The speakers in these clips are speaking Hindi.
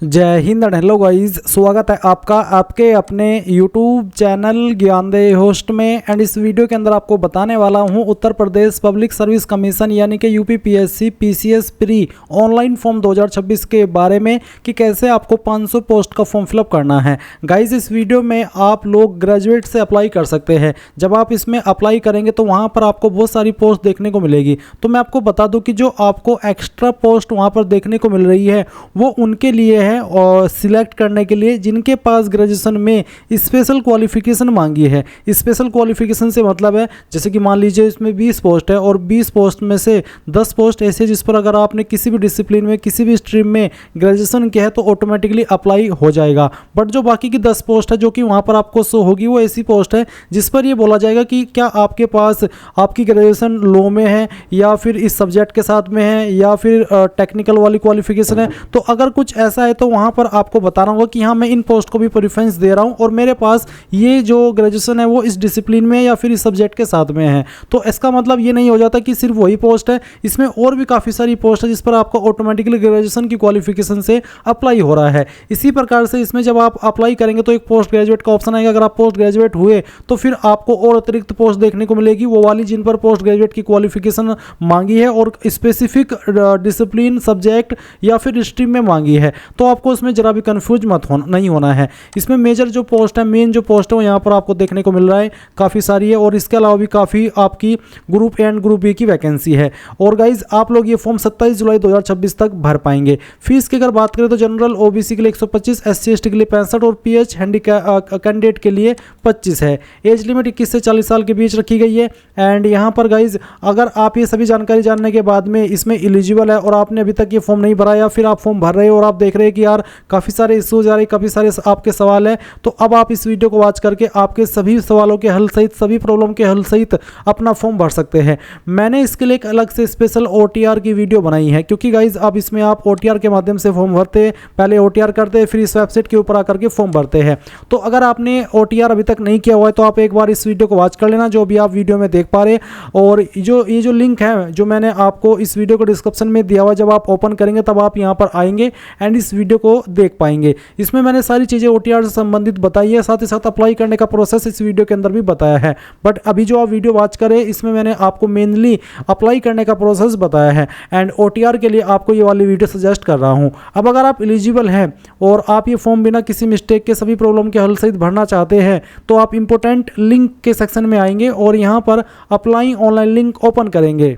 जय हिंद एंड हेलो गाइस, स्वागत है आपका आपके अपने यूट्यूब चैनल ज्ञानदेह होस्ट में। एंड इस वीडियो के अंदर आपको बताने वाला हूं Uttar Pradesh public service commission यानी कि UPPSC PCS pre online form 2026 के बारे में कि कैसे आपको 500 पोस्ट का फॉर्म फिलअप करना है। गाइस इस वीडियो में आप लोग ग्रेजुएट से अप्लाई कर सकते हैं। जब आप इसमें अप्लाई करेंगे तो वहाँ पर आपको बहुत सारी पोस्ट देखने को मिलेगी। तो मैं आपको बता दूँ कि जो आपको एक्स्ट्रा पोस्ट वहाँ पर देखने को मिल रही है वो उनके लिए है और सिलेक्ट करने के लिए जिनके पास ग्रेजुएशन में स्पेशल क्वालिफिकेशन मांगी है। स्पेशल क्वालिफिकेशन से मतलब है जैसे कि मान लीजिए इसमें 20 पोस्ट है और 20 पोस्ट में से 10 पोस्ट ऐसे जिस पर अगर आपने किसी भी डिसिप्लिन में किसी भी स्ट्रीम में ग्रेजुएशन किया है तो ऑटोमेटिकली अप्लाई हो जाएगा। बट जो बाकी की 10 पोस्ट है जो कि वहाँ पर आपको शो होगी वो ऐसी पोस्ट है जिस पर ये बोला जाएगा कि क्या आपके पास आपकी ग्रेजुएशन लॉ में है या फिर इस सब्जेक्ट के साथ में है या फिर टेक्निकल वाली क्वालिफिकेशन है। तो अगर कुछ ऐसा है तो वहाँ पर आपको बताना होगा कि हाँ मैं इन पोस्ट को भी प्रेफरेंस दे रहा हूँ और मेरे पास ये जो ग्रेजुएशन है वो इस डिसिप्लिन में या फिर इस सब्जेक्ट के साथ में है। तो इसका मतलब ये नहीं हो जाता कि सिर्फ वही पोस्ट है, इसमें और भी काफ़ी सारी पोस्ट है जिस पर आपको ऑटोमेटिकली ग्रेजुएशन की क्वालिफिकेशन से अप्लाई हो रहा है। इसी प्रकार से इसमें जब आप अप्लाई करेंगे तो एक पोस्ट ग्रेजुएट का ऑप्शन आएगा। अगर आप पोस्ट ग्रेजुएट हुए तो फिर आपको और अतिरिक्त पोस्ट देखने को मिलेगी, वो वाली जिन पर पोस्ट ग्रेजुएट की क्वालिफिकेशन मांगी है और स्पेसिफिक डिसिप्लिन सब्जेक्ट या फिर स्ट्रीम में मांगी है। तो आपको इसमें जरा भी कंफ्यूज नहीं होना है। इसमें मेजर जो पोस्ट है, मेन जो पोस्ट है वो यहाँ पर आपको देखने को मिल रहा है, काफ़ी सारी है और इसके अलावा भी काफ़ी आपकी group A and group B की वैकेंसी है। और गाइज आप लोग ये फॉर्म 27 जुलाई 2026 तक भर पाएंगे। फीस की अगर बात करें तो जनरल ओबीसी के लिए 125, SC ST के लिए 65 और PH कैंडिडेट के लिए 25 है। एज लिमिट 21 से 40 साल के बीच रखी गई है। एंड यहाँ पर गाइज अगर आप ये सभी जानकारी जानने के बाद में इसमें एलिजिबल है और आपने अभी तक ये फॉर्म नहीं भरा या फिर आप फॉर्म भर रहे हो और आप देख रहे हैं कि यार काफ़ी सारे इश्यूज आ रहे, काफ़ी सारे आपके सवाल हैं, तो अब आप इस वीडियो को वॉच करके आपके सभी सवालों के हल सहित सभी प्रॉब्लम के हल सहित अपना फॉर्म भर सकते हैं। मैंने इसके लिए एक अलग से स्पेशल OTR की वीडियो बनाई है क्योंकि गाइज अब इसमें आप OTR के माध्यम से फॉर्म भरते हैं, पहले OTR करते हैं फिर इस वेबसाइट के ऊपर आकर के फॉर्म भरते हैं। तो अगर आपने OTR अभी तक नहीं किया हुआ है तो आप एक बार इस वीडियो को वॉच कर लेना जो भी आप वीडियो में देख पा रहे हैं। और ये जो लिंक है जो मैंने आपको इस वीडियो को डिस्क्रिप्शन में दिया हुआ, जब आप ओपन करेंगे तब आप यहाँ पर आएंगे एंड इस वीडियो को देख पाएंगे। इसमें मैंने सारी चीज़ें OTR से संबंधित बताई है, साथ ही साथ अप्लाई करने का प्रोसेस इस वीडियो के अंदर भी बताया है। बट अभी जो आप वीडियो वॉच करें इसमें मैंने आपको मेनली अप्लाई करने का प्रोसेस बताया है एंड OTR के लिए आपको ये वाली वीडियो सजेस्ट कर रहा हूँ। अब अगर आप एलिजिबल हैं और आप ये फॉर्म बिना किसी मिस्टेक के सभी प्रॉब्लम के हल सहित भरना चाहते हैं तो आप इंपॉर्टेंट लिंक के सेक्शन में आएंगे और यहाँ पर अप्लाई ऑनलाइन लिंक ओपन करेंगे।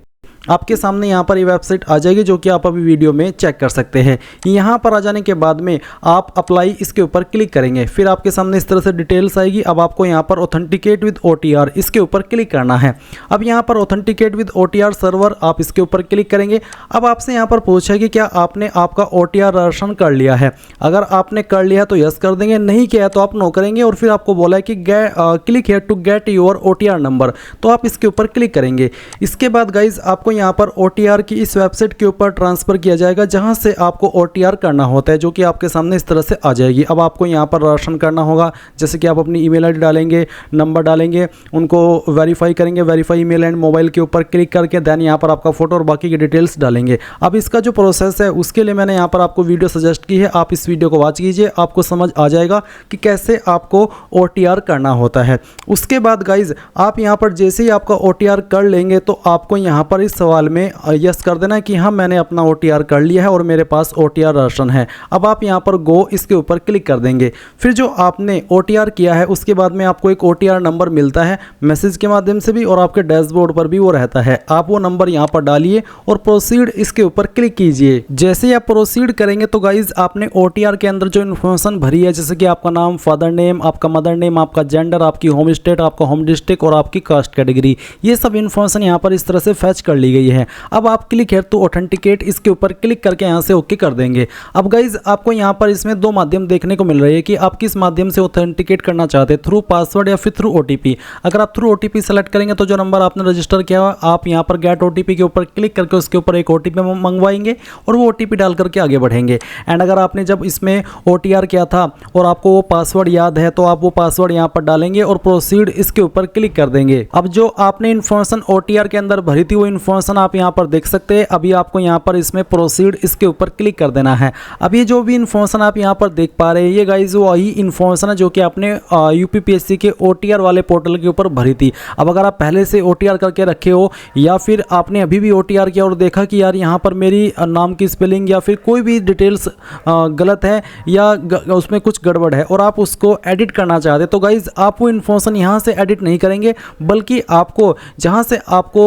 आपके सामने यहाँ पर ये वेबसाइट आ जाएगी जो कि आप अभी वीडियो में चेक कर सकते हैं। यहाँ पर आ जाने के बाद में आप अप्लाई इसके ऊपर क्लिक करेंगे, फिर आपके सामने इस तरह से डिटेल्स आएगी। अब आपको यहाँ पर ऑथेंटिकेट विद OTR इसके ऊपर क्लिक करना है। अब यहाँ पर ऑथेंटिकेट विद OTR सर्वर आप इसके ऊपर क्लिक करेंगे। अब आपसे यहाँ पर पूछा है कि क्या आपने आपका OTR रजिस्ट्रेशन कर लिया है। अगर आपने कर लिया है तो यस कर देंगे, नहीं किया है तो आप नो करेंगे। और फिर आपको बोला है कि click here to get your OTR number, तो आप इसके ऊपर क्लिक करेंगे। इसके बाद गाइज आपको यहाँ पर OTR की इस वेबसाइट के ऊपर ट्रांसफर किया जाएगा जहां से आपको OTR करना होता है, जो कि आपके सामने इस तरह से आ जाएगी। अब आपको यहाँ पर रजिस्ट्रेशन करना होगा, जैसे कि आप अपनी ईमेल आईडी डालेंगे, नंबर डालेंगे, उनको वेरीफाई करेंगे, वेरीफाई ईमेल एंड मोबाइल के ऊपर क्लिक करके देन यहाँ पर आपका फोटो और बाकी की डिटेल्स डालेंगे। अब इसका जो प्रोसेस है उसके लिए मैंने यहाँ पर आपको वीडियो सजेस्ट की है, आप इस वीडियो को वॉच कीजिए, आपको समझ आ जाएगा कि कैसे आपको OTR करना होता है। उसके बाद गाइज आप यहाँ पर जैसे ही आपका OTR कर लेंगे तो आपको यहाँ पर इस सवाल में यस कर देना कि हाँ मैंने अपना OTR कर लिया है और मेरे पास OTR रजिस्ट्रेशन है। अब आप यहाँ पर गो इसके ऊपर क्लिक कर देंगे। फिर जो आपने OTR किया है उसके बाद में आपको एक OTR नंबर मिलता है मैसेज के माध्यम से भी और आपके डैशबोर्ड पर भी वो रहता है। आप वो नंबर यहाँ पर डालिए और प्रोसीड इसके ऊपर क्लिक कीजिए। जैसे ही आप प्रोसीड करेंगे तो गाइज आपने OTR के अंदर जो इन्फॉर्मेशन भरी है, जैसे कि आपका नाम, फादर नेम, आपका मदर नेम, आपका जेंडर, आपकी होम स्टेट, आपका होम डिस्ट्रिक्ट और आपकी कास्ट कैटेगरी, ये सब इन्फॉर्मेशन यहाँ पर इस तरह से फैच कर ली गई है। अब आप क्लिक है तो ऑथेंटिकेट इसके ऊपर क्लिक करके यहाँ से ओके कर देंगे। अब गाइज आपको यहाँ पर इसमें दो माध्यम देखने को मिल रही है कि आप किस माध्यम से ऑथेंटिकेट करना चाहते हैं, थ्रू पासवर्ड या फिर थ्रू OTP। अगर आप थ्रू OTP सेलेक्ट करेंगे तो जो नंबर आपने रजिस्टर किया हुआ आप यहाँ पर गेट OTP के ऊपर क्लिक करके उसके ऊपर एक OTP मंगवाएंगे और वो OTP डाल करके आगे बढ़ेंगे। एंड अगर आपने जब इसमें OTR किया था और आपको वो पासवर्ड याद है तो आप वो पासवर्ड यहाँ पर डालेंगे और प्रोसीड इसके ऊपर क्लिक कर देंगे। अब जो आपने इन्फॉर्मेशन OTR के अंदर भरी थी वो इन्फॉर्मेशन इन्फॉर्मेशन आप यहाँ पर देख सकते हैं। अभी आपको यहाँ पर इसमें प्रोसीड इसके ऊपर क्लिक कर देना है। अभी जो भी इन्फॉर्मेशन आप यहाँ पर देख पा रहे हैं ये गाइज वही इन्फॉर्मेशन है जो कि आपने यूपीपीएससी के OTR वाले पोर्टल के ऊपर भरी थी। अब अगर आप पहले से OTR करके रखे हो या फिर आपने अभी भी OTR किया और देखा कि यार यहाँ पर मेरी नाम की स्पेलिंग या फिर कोई भी डिटेल्स गलत है या उसमें कुछ गड़बड़ है और आप उसको एडिट करना चाहते तो गाइज आप वो इन्फॉर्मेशन यहाँ से एडिट नहीं करेंगे, बल्कि आपको जहाँ से आपको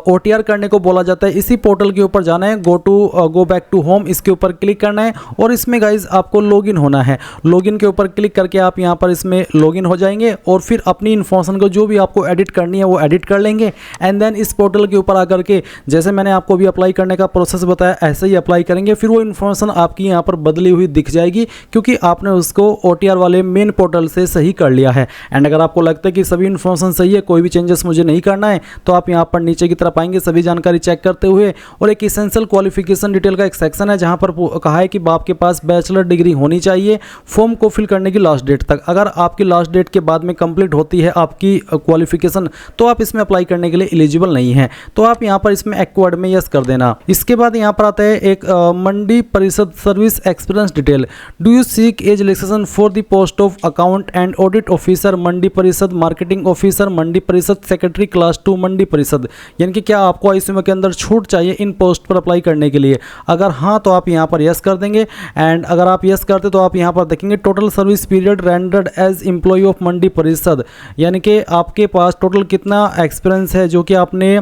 OTR करने को बोला जाता है इसी पोर्टल के ऊपर जाना है। गो बैक टू होम इसके ऊपर क्लिक करना है और इसमें गाइज आपको लॉगिन होना है। लॉगिन के ऊपर क्लिक करके आप यहाँ पर इसमें लॉगिन हो जाएंगे और फिर अपनी इन्फॉर्मेशन को जो भी आपको एडिट करनी है वो एडिट कर लेंगे। एंड देन इस पोर्टल के ऊपर आकर के जैसे मैंने आपको भी अप्लाई करने का प्रोसेस बताया ऐसे ही अप्लाई करेंगे। फिर वो इन्फॉर्मेशन आपकी यहाँ पर बदली हुई दिख जाएगी क्योंकि आपने उसको OTR वाले मेन पोर्टल से सही कर लिया है। एंड अगर आपको लगता है कि सभी इन्फॉर्मेशन सही है, कोई भी चेंजेस मुझे नहीं करना है, तो आप यहाँ पर नीचे की तरफ आएंगे सभी जानकारी चेक करते हुए और एक एसेंशियल क्वालिफिकेशन डिटेल का एक सेक्शन है जहाँ पर कहा है कि आपके पास बैचलर डिग्री होनी चाहिए फॉर्म को फिल करने की लास्ट डेट तक। अगर आपकी लास्ट डेट के बाद में कंप्लीट होती है आपकी क्वालिफिकेशन तो आप इसमें अप्लाई करने के लिए एलिजिबल नहीं है, तो आप यहाँ पर इसमें एक्वायर्ड में यस कर देना। इसके बाद यहाँ पर आता है एक Mandi Parishad service experience detail. Do you seek age relaxation for the post of account and audit officer Mandi Parishad, marketing officer Mandi परिषद, सेक्रेटरी क्लास 2 मंडी परिषद, यानी कि क्या आपको इस समय के अंदर छूट चाहिए इन पोस्ट पर अप्लाई करने के लिए? अगर हाँ तो आप यहाँ पर यस कर देंगे। एंड अगर आप यस करते तो आप यहाँ पर देखेंगे total service period rendered as employ of Mandi Parishad, यानी कि आपके पास टोटल कितना एक्सपीरियंस है जो कि आपने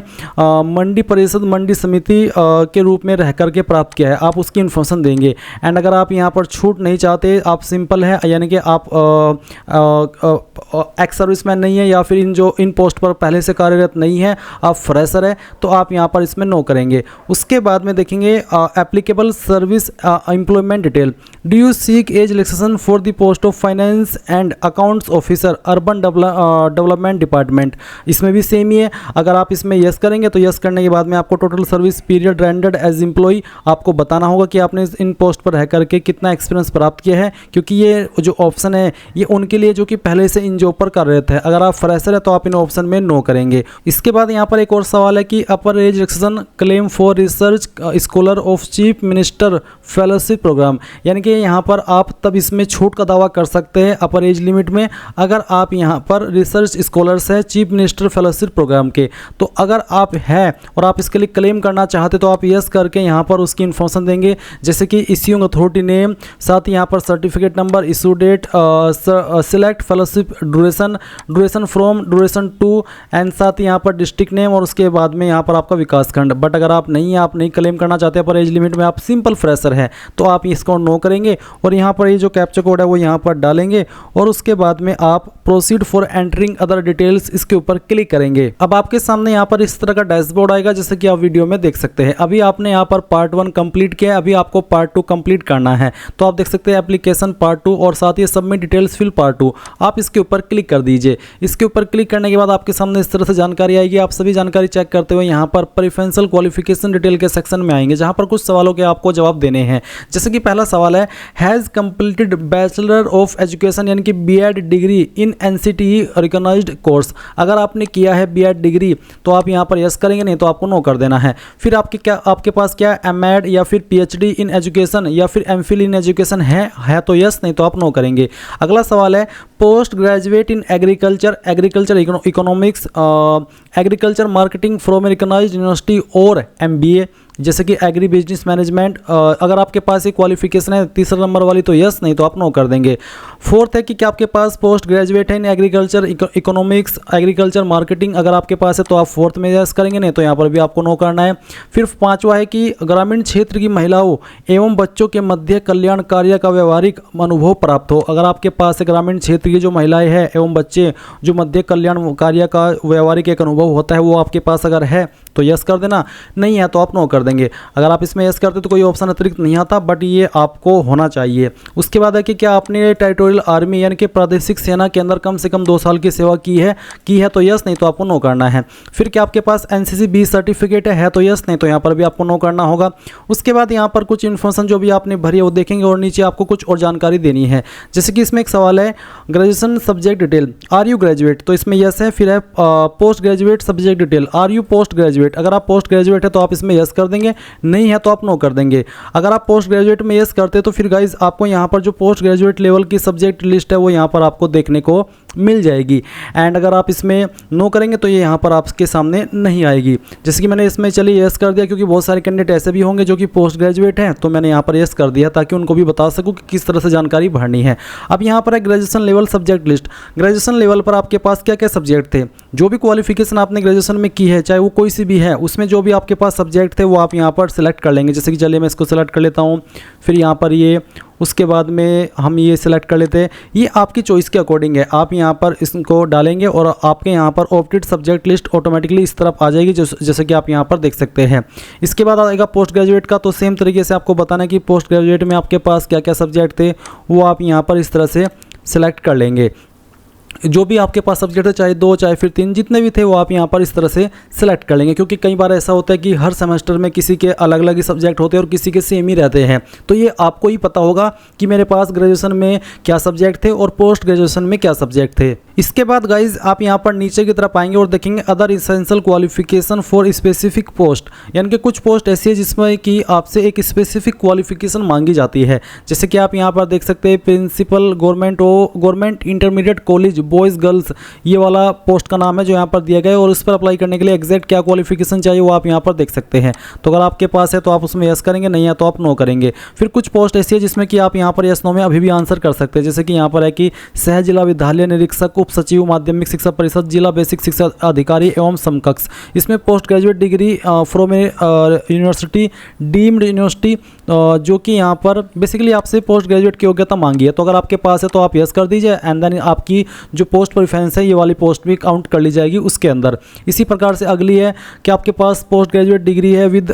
मंडी परिषद मंडी समिति के रूप में रह करके प्राप्त किया है, आप उसकी इन्फॉर्मेशन देंगे। एंड अगर आप यहाँ पर छूट नहीं चाहते, आप सिंपल है यानी कि आप एक्स सर्विसमैन नहीं है या फिर इन पोस्ट पर पहले से कार्यरत नहीं है, आप फ्रेशर है, तो आप यहाँ पर इसमें नो करेंगे। उसके बाद में देखेंगे applicable service employment detail. Do you seek age relaxation for the post of finance and accounts officer urban development department, इसमें भी सेम ही है। अगर आप इसमें यस करेंगे तो यस करने के बाद में आपको total service period rendered as employ आपको बताना होगा कि आपने इन पोस्ट पर रह करके कितना एक्सपीरियंस प्राप्त किया है, क्योंकि ये जो ऑप्शन है ये उनके लिए जो कि पहले से इन जॉब पर कार्यरत है। अगर आप फ्रेशर है तो आप इन ऑप्शन में नो करेंगे। इसके बाद यहाँ पर एक और सवाल है कि upper age relaxation claim for research scholar of chief minister fellowship program, यानी कि यहाँ पर आप तब इसमें छूट का दावा कर सकते हैं अपर एज लिमिट में अगर आप यहाँ पर रिसर्च स्कॉलर्स है चीफ मिनिस्टर फेलोशिप प्रोग्राम के। तो अगर आप है और आप इसके लिए क्लेम करना चाहते तो आप यस करके यहाँ पर उसकी इन्फॉर्मेशन देंगे, जैसे कि इश्यूइंग अथॉरिटी नेम, साथ ही यहाँ पर certificate number, issue date, select fellowship duration from duration to, and साथ ही यहाँ पर डिस्ट्रिक्ट नेम और उसके बाद में यहाँ पर आपका विकास खंड। बट अगर आप नहीं क्लेम करना चाहते पर एज लिमिट में आप सिंपल फ्रेशर है तो आप इसको नो करेंगे और यहाँ पर ये जो कैप्चा कोड है वो यहाँ पर डालेंगे और उसके बाद में आप proceed for entering other details इसके ऊपर क्लिक करेंगे। अब आपके सामने यहाँ पर इस तरह का डैशबोर्ड आएगा जैसे कि आप वीडियो में देख सकते हैं। अभी आपने यहाँ पर पार्ट 1 कंप्लीट किया है, अभी आपको पार्ट 2 कंप्लीट करना है, तो आप देख सकते हैं एप्लीकेशन पार्ट 2 और साथ ही सबमिट डिटेल्स फिल पार्ट 2, आप इसके ऊपर क्लिक कर दीजिए। इसके ऊपर क्लिक करने के बाद आपके सामने इस तरह से जानकारी आएगी। आप सभी जानकारी चेक करते हुए यहाँ पर प्रेफरेंशियल क्वालिफिकेशन डिटेल के सेक्शन में आएंगे जहाँ पर कुछ सवालों के आपको जवाब देने हैं। जैसे कि पहला सवाल है has completed bachelor of education यानी कि BEd degree in NCTE recognized course. अगर आपने किया है BEd डिग्री तो आप यहाँ पर यस करेंगे, नहीं तो आपको नो कर देना है। फिर आपके पास क्या MAd या फिर PhD इन एजुकेशन या फिर MPhil इन एजुकेशन है तो यस, नहीं तो आप नो करेंगे। अगला सवाल है post graduate in agriculture economics agriculture marketing from recognized university और MBA जैसे कि एग्री बिजनेस मैनेजमेंट। अगर आपके पास ये क्वालिफिकेशन है तीसरा नंबर वाली तो यस, नहीं तो आप नो कर देंगे। फोर्थ है कि क्या आपके पास पोस्ट ग्रेजुएट है इन एग्रीकल्चर इकोनॉमिक्स एग्रीकल्चर मार्केटिंग, अगर आपके पास है तो आप फोर्थ में यस करेंगे, नहीं तो यहाँ पर भी आपको नो करना है। फिर पांचवा है कि ग्रामीण क्षेत्र की महिलाओं एवं बच्चों के मध्य कल्याण कार्य का व्यवहारिक अनुभव प्राप्त हो। अगर आपके पास ग्रामीण क्षेत्र की जो महिलाएं हैं एवं बच्चे जो मध्य कल्याण कार्य का व्यवहारिक एक अनुभव होता है वो आपके पास अगर है तो यस कर देना, नहीं है तो आप नो कर देंगे। अगर आप इसमें यस करते तो कोई ऑप्शन अतिरिक्त नहीं आता, बट ये आपको होना चाहिए। उसके बाद है कि क्या आपने टेरिटोरियल आर्मी यानी कि प्रादेशिक सेना के अंदर कम से कम 2 साल की सेवा की है तो यस, नहीं तो आपको नो करना है। फिर क्या आपके पास एनसीसी बी सर्टिफिकेट है तो यस, नहीं तो यहाँ पर भी आपको नो करना होगा। उसके बाद यहाँ पर कुछ इन्फॉर्मेशन जो भी आपने भरी है वो देखेंगे और नीचे आपको कुछ और जानकारी देनी है। जैसे कि इसमें एक सवाल है graduation subject detail, are you graduate, तो इसमें यस है। फिर है post graduate subject detail, are you post graduate, अगर आप पोस्ट ग्रेजुएट है तो आप इसमें यस कर देंगे, नहीं है तो आप नो कर देंगे। अगर आप पोस्ट ग्रेजुएट में यस करते तो फिर गाइज आपको यहाँ पर जो पोस्ट ग्रेजुएट लेवल की सब्जेक्ट लिस्ट है वो यहाँ पर आपको देखने को मिल जाएगी। एंड अगर आप इसमें नो करेंगे तो ये यहाँ पर आपके सामने नहीं आएगी। जैसे कि मैंने इसमें चलिए यस कर दिया, क्योंकि बहुत सारे कैंडिडेट ऐसे भी होंगे जो कि पोस्ट ग्रेजुएट हैं, तो मैंने यहाँ पर यस कर दिया ताकि उनको भी बता सकूँ कि किस तरह से जानकारी भरनी है। अब यहाँ पर है graduation level subject list. Graduation level पर आपके पास क्या क्या सब्जेक्ट थे, जो भी क्वालिफिकेशन आपने ग्रेजुएशन में की है चाहे वो कोई सी भी है, उसमें जो भी आपके पास सब्जेक्ट थे वो आप यहाँ पर सिलेक्ट कर लेंगे। जैसे कि चलिए मैं इसको सिलेक्ट कर लेता हूँ, फिर यहाँ पर ये, उसके बाद में हम ये सिलेक्ट कर लेते हैं। ये आपकी चॉइस के अकॉर्डिंग है, आप यहाँ पर इसको डालेंगे और आपके यहाँ पर ऑप्टेड सब्जेक्ट लिस्ट ऑटोमेटिकली इस तरफ आ जाएगी, जैसे कि आप यहाँ पर देख सकते हैं। इसके बाद आएगा पोस्ट ग्रेजुएट का, तो सेम तरीके से आपको बताना है कि पोस्ट ग्रेजुएट में आपके पास क्या क्या सब्जेक्ट थे वो आप यहाँ पर इस तरह से सिलेक्ट कर लेंगे। जो भी आपके पास सब्जेक्ट है, चाहे 2 चाहे फिर 3, जितने भी थे वो आप यहाँ पर इस तरह से सिलेक्ट कर लेंगे। क्योंकि कई बार ऐसा होता है कि हर सेमेस्टर में किसी के अलग अलग ही सब्जेक्ट होते हैं और किसी के सेम ही रहते हैं, तो ये आपको ही पता होगा कि मेरे पास ग्रेजुएशन में क्या सब्जेक्ट थे और पोस्ट ग्रेजुएशन में क्या सब्जेक्ट थे। इसके बाद गाइज आप यहाँ पर नीचे की तरफ आएंगे और देखेंगे other essential qualification for specific post, यानी कि कुछ पोस्ट ऐसी है जिसमें कि आपसे एक स्पेसिफिक क्वालिफिकेशन मांगी जाती है। जैसे कि आप यहाँ पर देख सकते हैं principal government intermediate college boys girls, ये वाला पोस्ट का नाम है जो यहाँ पर दिया गया है, और उस पर अप्लाई करने के लिए एग्जैक्ट क्या क्वालिफिकेशन चाहिए वो आप यहाँ पर देख सकते हैं। तो अगर आपके पास है तो आप उसमें यस करेंगे, नहीं है तो आप नो करेंगे। फिर कुछ पोस्ट ऐसी है जिसमें कि आप यहाँ पर यस नो में अभी भी आंसर कर सकते हैं। जैसे कि यहाँ पर है कि सह जिला विद्यालय निरीक्षक, उप सचिव माध्यमिक शिक्षा परिषद, जिला बेसिक शिक्षा अधिकारी एवं समकक्ष। इसमें post graduate degree from university deemed university, जो कि यहाँ पर बेसिकली आपसे पोस्ट ग्रेजुएट की योग्यता मांगी है। तो अगर आपके पास है तो आप यस कर दीजिए, एंड देन आपकी जो पोस्ट प्रेफरेंस है ये वाली पोस्ट भी काउंट कर ली जाएगी उसके अंदर। इसी प्रकार से अगली है कि आपके पास पोस्ट ग्रेजुएट डिग्री है with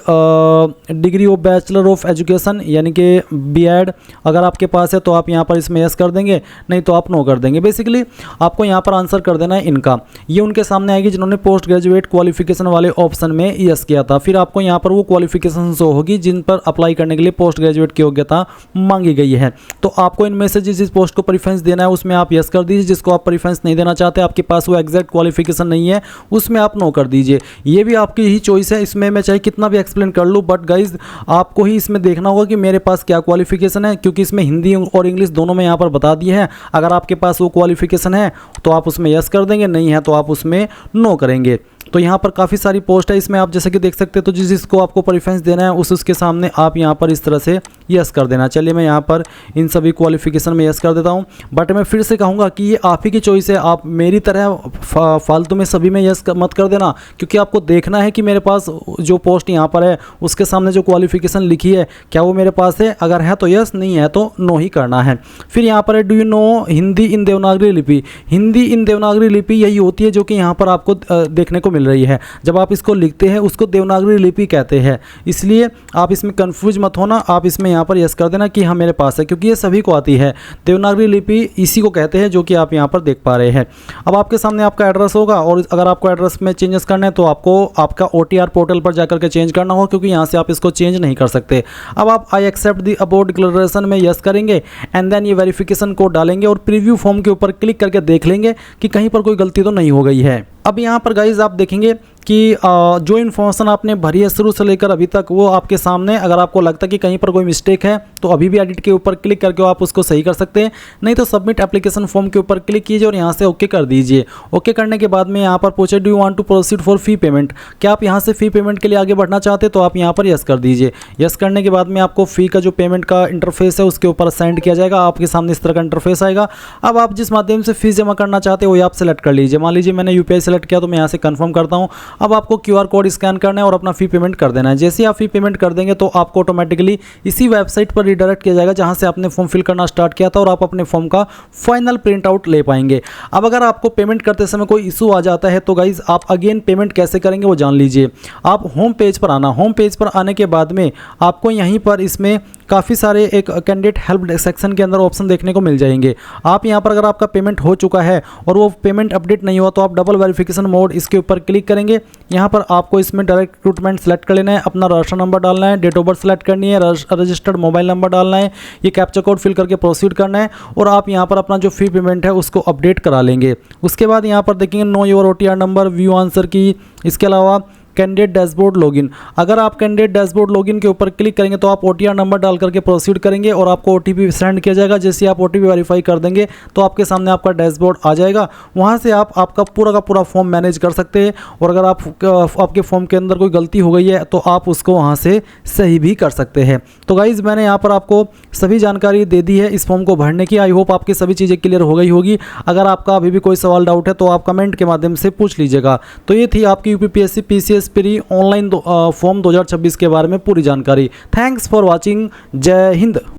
degree of bachelor of education, यानी कि बीएड, अगर आपके पास है तो आप यहाँ पर इसमें यस कर देंगे, नहीं तो आप नो कर देंगे। बेसिकली आपको यहाँ पर आंसर कर देना है इनका, ये उनके सामने आएगी जिन्होंने पोस्ट ग्रेजुएट क्वालिफिकेशन वाले ऑप्शन में यस किया था। फिर आपको यहाँ पर वो क्वालिफिकेशन शो होगी जिन पर अप्लाई करने के लिए पोस्ट ग्रेजुएट की योग्यता मांगी गई है। तो आपको इनमें से जिस पोस्ट को प्रेफरेंस देना है उसमें आप यस कर दीजिए, जिसको आप प्रेफरेंस नहीं देना चाहते, आपके पास वो एग्जैक्ट क्वालिफिकेशन नहीं है, उसमें आप नो कर दीजिए। ये भी आपकी ही चॉइस है, इसमें मैं चाहे कितना भी एक्सप्लेन कर लूँ, बट गाइज आपको ही इसमें देखना होगा कि मेरे पास क्या क्वालिफिकेशन है, क्योंकि इसमें हिंदी और इंग्लिश दोनों में यहाँ पर बता दिए हैं। अगर आपके पास वो क्वालिफिकेशन है तो आप उसमें यस कर देंगे, नहीं है तो आप उसमें नो करेंगे। तो यहाँ पर काफ़ी सारी पोस्ट है, इसमें आप जैसे कि देख सकते हैं, तो जिसको आपको प्रेफरेंस देना है उसके सामने आप यहाँ पर इस तरह से यस कर देना। चलिए मैं यहाँ पर इन सभी क्वालिफिकेशन में यस कर देता हूँ, बट मैं फिर से कहूँगा कि ये आप ही की चॉइस है, आप मेरी तरह फालतू में सभी में यस मत कर देना, क्योंकि आपको देखना है कि मेरे पास जो पोस्ट यहाँ पर है उसके सामने जो क्वालिफिकेशन लिखी है क्या वो मेरे पास है, अगर है तो यस, नहीं है तो नो ही करना है। फिर यहाँ पर है डू यू नो हिंदी इन देवनागरी लिपि। हिंदी इन देवनागरी लिपि यही होती है जो कि यहाँ पर आपको देखने को मिल रही है। जब आप इसको लिखते हैं उसको देवनागरी लिपि कहते हैं, इसलिए आप इसमें कंफ्यूज मत होना, आप इसमें यहाँ पर यस कर देना कि हाँ मेरे पास है, क्योंकि ये सभी को आती है। देवनागरी लिपि इसी को कहते हैं जो कि आप यहाँ पर देख पा रहे हैं। अब आपके सामने आपका एड्रेस होगा, और अगर आपको एड्रेस में चेंजेस करना है तो आपको आपका OTR पोर्टल पर जाकर के चेंज करना होगा, क्योंकि यहाँ से आप इसको चेंज नहीं कर सकते। अब आप I accept the about declaration में यस करेंगे, एंड देन ये वेरिफिकेशन कोड डालेंगे और प्रीव्यू फॉर्म के ऊपर क्लिक करके देख लेंगे कि कहीं पर कोई गलती तो नहीं हो गई है। अब यहाँ पर गाइज आप देखेंगे कि जो इन्फॉर्मेशन आपने भरी है शुरू से लेकर अभी तक वो आपके सामने, अगर आपको लगता है कि कहीं पर कोई मिस्टेक है तो अभी भी एडिट के ऊपर क्लिक करके आप उसको सही कर सकते हैं, नहीं तो सबमिट एप्लीकेशन फॉर्म के ऊपर क्लिक कीजिए और यहाँ से ओके कर दीजिए। ओके करने के बाद में यहाँ पर पूछे do you want to proceed for fee payment, क्या आप यहाँ से फ़ी पेमेंट के लिए आगे बढ़ना चाहते हैं, तो आप यहाँ पर यस कर दीजिए। यस करने के बाद में आपको फ़ी का जो पेमेंट का इंटरफेस है उसके ऊपर सेंड किया जाएगा, आपके सामने इस तरह का इंटरफेस आएगा। अब आप जिस माध्यम से फीस जमा करना चाहते हो वो आप सेलेक्ट कर लीजिए। मान लीजिए मैंने UPI सेलेक्ट किया तो मैं यहाँ से कंफर्म करता हूँ। अब आपको QR कोड स्कैन करना है और अपना फ़ी पेमेंट कर देना है। जैसे ही आप फ़ी पेमेंट कर देंगे तो आपको ऑटोमेटिकली इसी वेबसाइट पर रिडायरेक्ट किया जाएगा जहाँ से आपने फॉर्म फिल करना स्टार्ट किया था और आप अपने फॉर्म का फाइनल प्रिंट आउट ले पाएंगे। अब अगर आपको पेमेंट करते समय कोई इशू आ जाता है तो गाइज आप अगेन पेमेंट कैसे करेंगे वो जान लीजिए। आप होम पेज पर आना, होम पेज पर आने के बाद में आपको यहीं पर इसमें काफ़ी सारे एक कैंडिडेट हेल्प सेक्शन के अंदर ऑप्शन देखने को मिल जाएंगे। आप यहाँ पर अगर आपका पेमेंट हो चुका है और वो पेमेंट अपडेट नहीं हुआ तो आप डबल वेरिफिकेशन मोड इसके ऊपर क्लिक करेंगे। यहाँ पर आपको इसमें डायरेक्ट रिक्रूटमेंट सेलेक्ट कर लेना है, अपना रजिस्टर नंबर डालना है, डेट ऑफ बर्थ सेलेक्ट करनी है, रजिस्टर्ड मोबाइल नंबर डालना है, ये कैप्चा कोड फिल करके प्रोसीड करना है और आप यहाँ पर अपना जो फी पेमेंट है उसको अपडेट करा लेंगे। उसके बाद यहाँ पर देखेंगे know your OTR number, view answer की, इसके अलावा कैंडिडेट डैशबोर्ड लॉगिन। अगर आप कैंडिडेट डैशबोर्ड लॉगिन के ऊपर क्लिक करेंगे तो आप OTR नंबर डाल करके प्रोसीड करेंगे और आपको OTP सेंड किया जाएगा। जैसे आप OTP वेरीफाई कर देंगे तो आपके सामने आपका डैशबोर्ड आ जाएगा। वहाँ से आप आपका पूरा का पूरा फॉर्म मैनेज कर सकते हैं और अगर आपके फॉर्म के अंदर कोई गलती हो गई है तो आप उसको वहाँ से सही भी कर सकते हैं। तो गाइज़ मैंने यहाँ पर आपको सभी जानकारी दे दी है इस फॉर्म को भरने की। आई होप आपकी सभी चीज़ें क्लियर हो गई होगी। अगर आपका अभी भी कोई सवाल डाउट है तो आप कमेंट के माध्यम से पूछ लीजिएगा। तो ये थी आपकी UPPSC PCS pre online form 2026 के बारे में पूरी जानकारी। Thanks for watching. जय हिंद।